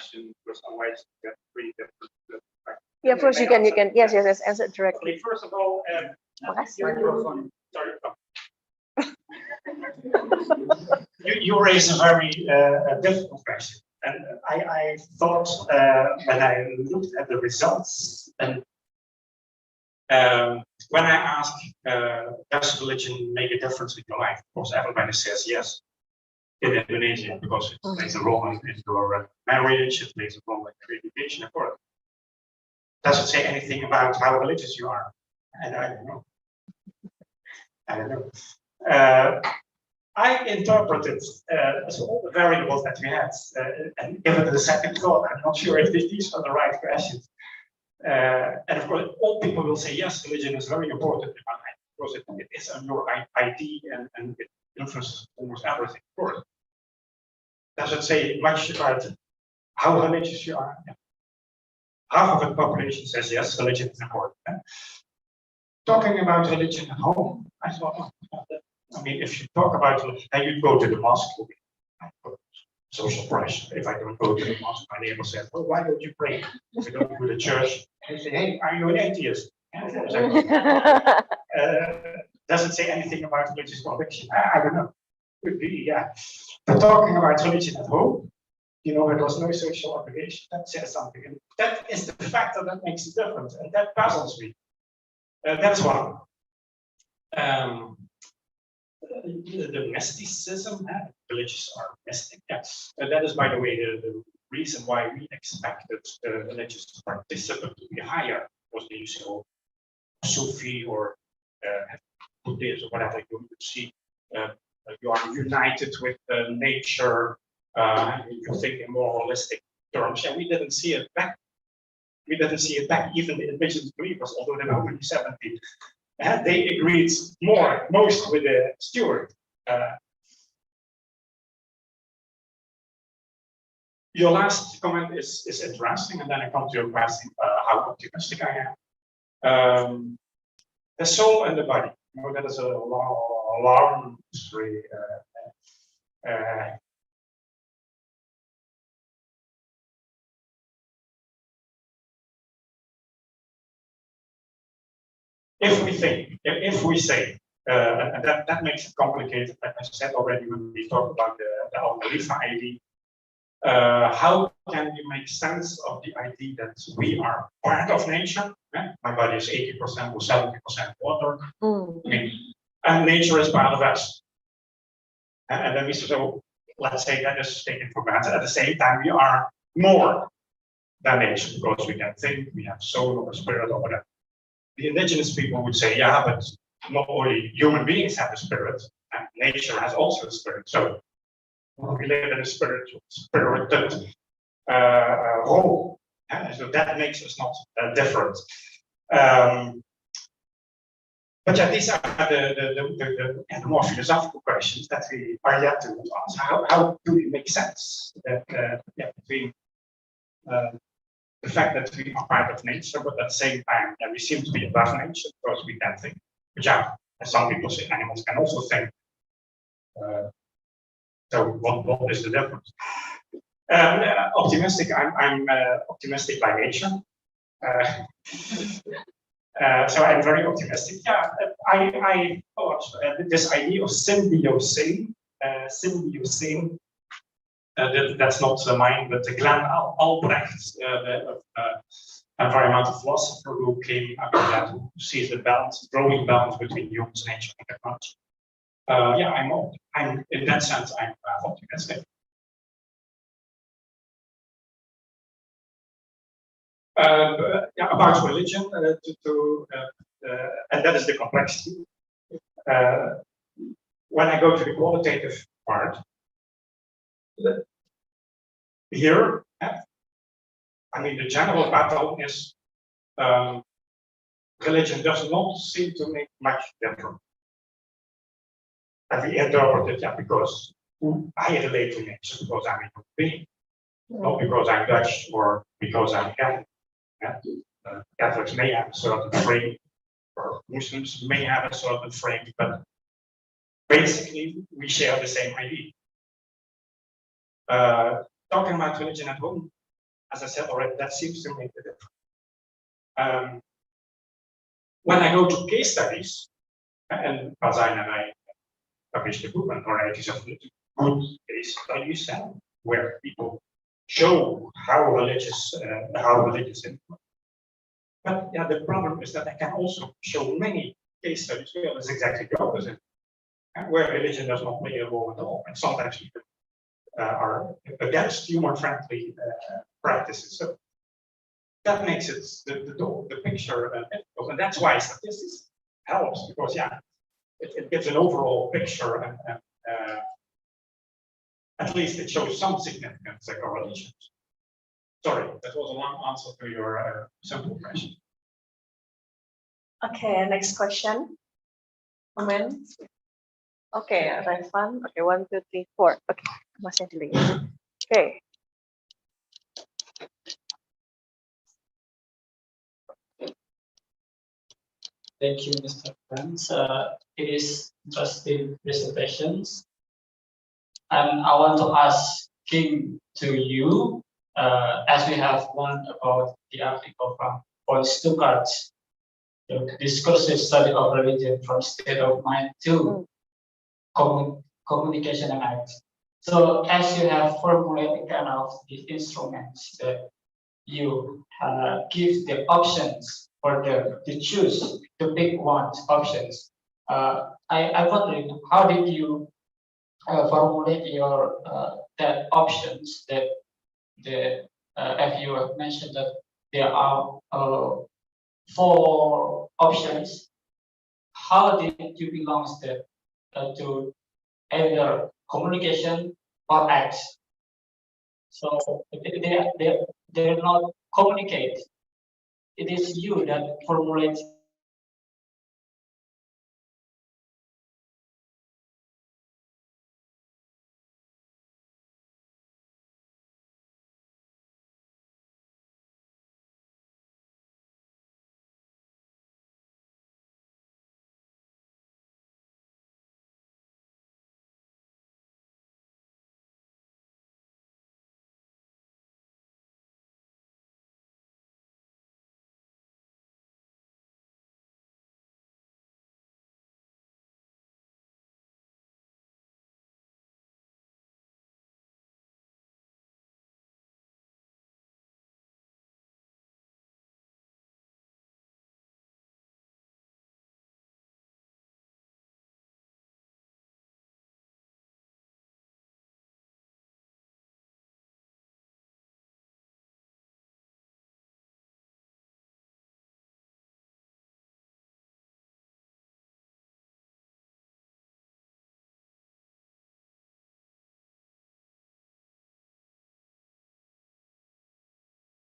question, because otherwise you get pretty different. Yeah, first you can, yes, answer directly. Okay, first of all, microphone, sorry. You raise a very difficult question. And I thought when I looked at the results, and when I ask, does religion make a difference in your life? Of course, everybody says yes in Indonesia, because it plays a role in your marriage, it plays a role in your education, of course. Does it say anything about how religious you are? And I don't know. I don't know. I interpreted all the variables that we had, and given the second thought, I'm not sure if these are the right questions. And of course, all people will say, yes, religion is very important in my life, because it is on your ID and it influences almost everything, of course. Does it say much about how religious you are? Yeah. Half of the population says, yes, religion is important. Talking about religion at home, I thought, I mean, if you talk about religion, then you go to the mosque, social pressure. If I don't go to the mosque, my neighbor says, well, why don't you pray? If you don't go to church, they say, hey, are you an atheist? Does it say anything about religious conviction? I don't know. Could be, yeah. But talking about religion at home, you know, there was no social obligation. That says something. And that is the factor that makes a difference. And that puzzles me. That's one. The mysticism, religious are mystic. Yes. And that is, by the way, the reason why we expected the religious participant to be higher, was the use of Sufi or Buddhism or whatever. You see, you are united with nature. You think in more holistic terms, and we didn't see it back. We didn't see it back. Even the indigenous believers, although they were only 70, they agreed most with the steward. Your last comment is interesting, and then I come to your question: how optimistic I am. The soul and the body. You know, that is a long history. If we say, and that makes it complicated, as I said already when we talk about the Al-Khalifa ID, how can we make sense of the idea that we are part of nature? My body is 80% or 70% water, I mean, and nature is part of us. And then we say, so let's say that is taken for granted. At the same time, we are more than nature, because we can think, we have soul or spirit or whatever. The indigenous people would say, yeah, but not only human beings have a spirit, and nature has also a spirit. So we live in a spirited role. So that makes us not different. But yeah, these are the more philosophical questions that we are yet to answer. How do we make sense that between the fact that we are part of nature, but at the same time, we seem to be above nature because we can think. But yeah, as some people say, animals can also think. So what is the difference? Optimistic. I'm optimistic by nature. So I'm very optimistic. Yeah, I thought this idea of symbiosing, that's not mine, but Glenn Albrecht, the environmental philosopher who came up with that, who sees the balance, growing balance between humans, nature, and technology. Yeah, I'm in that sense, I'm optimistic. Yeah, about religion, and that is the complexity. When I go to the qualitative part, here, I mean, the general pattern is religion does not seem to make much difference. And we interpret it, yeah, because I relate to nature because I'm a human being, not because I'm Dutch or because I'm Catholic. Catholics may have a certain frame, or Muslims may have a certain frame, but basically we share the same idea. Talking about religion at home, as I said already, that seems to make the difference. When I go to case studies, and Bazijn and I published a book on varieties of good case studies, where people show how religious influence. But yeah, the problem is that I can also show many case studies where it's exactly the opposite, where religion does not play a role at all, and sometimes even are against human-friendly practices. So that makes it the picture difficult, and that's why statistics helps, because yeah, it gives an overall picture, and at least it shows some significant correlations. Sorry, that was a long answer to your simple question. Okay, next question. Comment. Okay, Revan. Okay, 1, 2, 3, 4. Okay, masih dulu ya. Okay. Thank you, Mr. Franz. It is interesting presentations. And I want to ask Kim to you, as we have one about the article from von Stuttgart, the discursive study of religion from state of mind to communication and act. So as you have formulated kind of the instruments that you give the options for them to choose to pick one options. I'm wondering, how did you formulate your that options that as you have mentioned that there are 4 options. How did you belong that to either communication or act? So they're not communicate. It is you that formulates